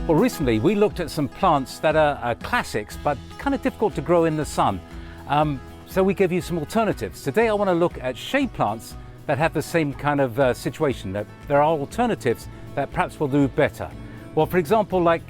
Well, recently we looked at some plants that are classics but kind of difficult to grow in the sun. So we give you some alternatives. Today I want to look at shade plants that have the same kind of situation, that there are alternatives that perhaps will do better. Well, for example, like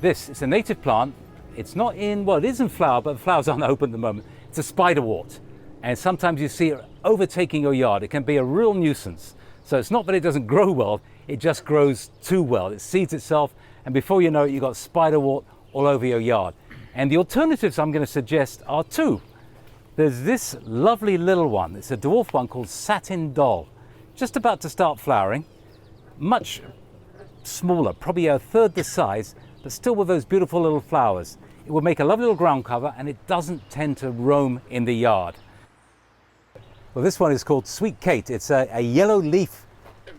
this, it's a native plant. It's not in, well, it is in flower, but the flowers aren't open at the moment. It's a spiderwort. And sometimes you see it overtaking your yard. It can be a real nuisance. So it's not that it doesn't grow well, it just grows too well. It seeds itself, and before you know it, you've got spiderwort all over your yard. And the alternatives I'm going to suggest are two. There's this lovely little one. It's a dwarf one called Satin Doll. Just about to start flowering. Much smaller, probably a third the size, but still with those beautiful little flowers. It will make a lovely little ground cover, and it doesn't tend to roam in the yard. Well, this one is called Sweet Kate. It's a yellow leaf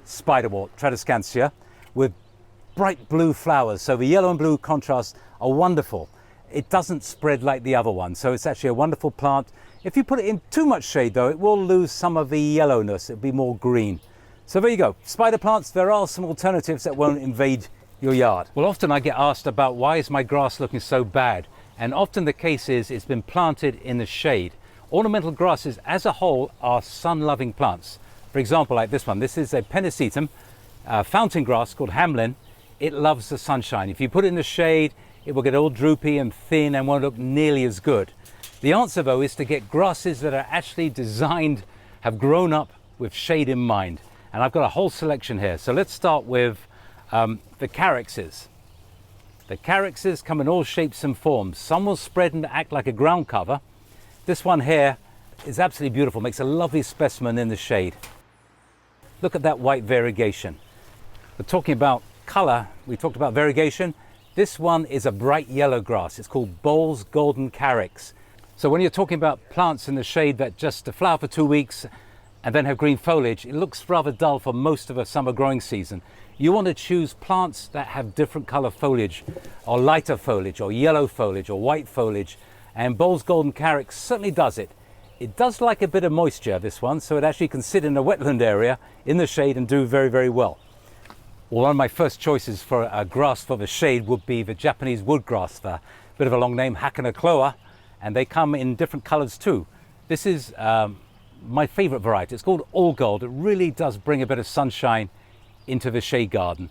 spiderwort, Tradescantia, with bright blue flowers. So the yellow and blue contrasts are wonderful. It doesn't spread like the other one, so it's actually a wonderful plant. If you put it in too much shade though, it will lose some of the yellowness. It'll be more green. So there you go. Spider plants, there are some alternatives that won't invade your yard. Well, often I get asked about why is my grass looking so bad? And often the case is it's been planted in the shade. Ornamental grasses as a whole are sun-loving plants. For example, like this one, this is a Pennisetum fountain grass called Hamlin. It loves the sunshine. If you put it in the shade, it will get all droopy and thin and won't look nearly as good. The answer though is to get grasses that are actually designed, have grown up with shade in mind. And I've got a whole selection here. So let's start with the Caryxes. The Caryxes come in all shapes and forms. Some will spread and act like a ground cover. This one here is absolutely beautiful, makes a lovely specimen in the shade. Look at that white variegation. We're talking about color, we talked about variegation. This one is a bright yellow grass. It's called Bowles Golden Carex. So when you're talking about plants in the shade that just flower for 2 weeks and then have green foliage, it looks rather dull for most of a summer growing season. You want to choose plants that have different color foliage, or lighter foliage, or yellow foliage, or white foliage. And Bowles Golden Carex certainly does it. It does like a bit of moisture, this one, so it actually can sit in a wetland area in the shade and do very, very well. Well, one of my first choices for a grass for the shade would be the Japanese woodgrass, the bit of a long name, Hakanakloa, and they come in different colors too. This is my favorite variety. It's called All Gold. It really does bring a bit of sunshine into the shade garden.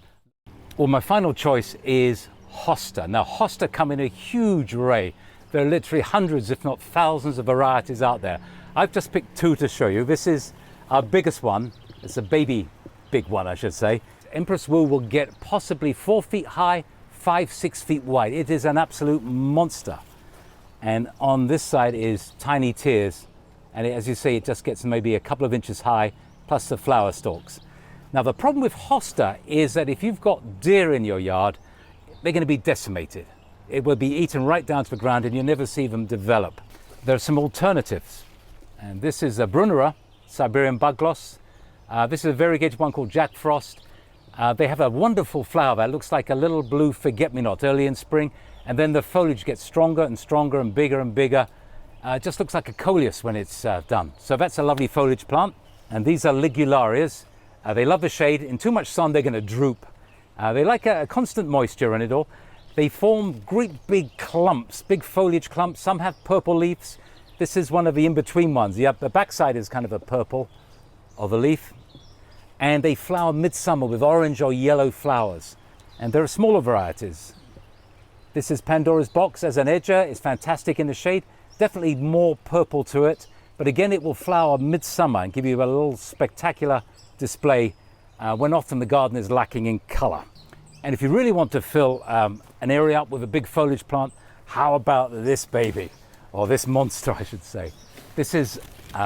Well, my final choice is Hosta. Now, Hosta come in a huge array. There are literally hundreds, if not thousands, of varieties out there. I've just picked two to show you. This is our biggest one. It's a baby big one, I should say. Empress Wu will get possibly 4 feet high, 5-6 feet wide. It is an absolute monster. And on this side is Tiny Tears. And as you see, it just gets maybe a couple of inches high, plus the flower stalks. Now, the problem with Hosta is that if you've got deer in your yard, they're going to be decimated. It will be eaten right down to the ground and you'll never see them develop. There are some alternatives. And this is a Brunera, Siberian bugloss. This is a variegated one called Jack Frost. They have a wonderful flower that looks like a little blue forget-me-not early in spring. And then the foliage gets stronger and stronger and bigger and bigger. It just looks like a coleus when it's done. So that's a lovely foliage plant. And these are Ligularias. They love the shade. In too much sun, they're going to droop. They like a constant moisture in it all. They form great big clumps, big foliage clumps. Some have purple leaves. This is one of the in-between ones. The backside is kind of a purple of the leaf. And they flower midsummer with orange or yellow flowers. And there are smaller varieties. This is Pandora's Box as an edger. It's fantastic in the shade. Definitely more purple to it. But again, it will flower midsummer and give you a little spectacular display when often the garden is lacking in color. And if you really want to fill an area up with a big foliage plant, how about this baby? Or this monster, I should say. This is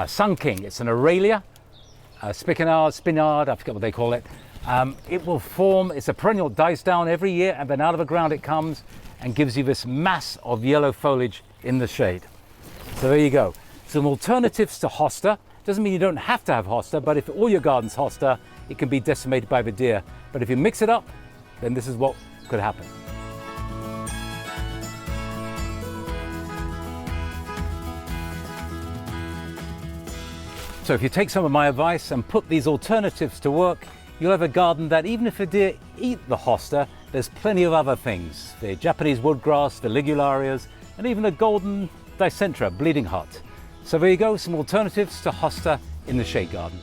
Sun King. It's an Aralia, Spinard, I forget what they call it. It will form, it's a perennial, it dies down every year, and then out of the ground it comes and gives you this mass of yellow foliage in the shade. So there you go. Some alternatives to Hosta. Doesn't mean you don't have to have Hosta, but if all your garden's Hosta, it can be decimated by the deer. But if you mix it up, then this is what could happen. So if you take some of my advice and put these alternatives to work you'll have a garden that even if a deer eat the hosta, there's plenty of other things. The Japanese woodgrass, the ligularias, and even a golden dicentra, bleeding heart. So there you go, some alternatives to hosta in the shade garden.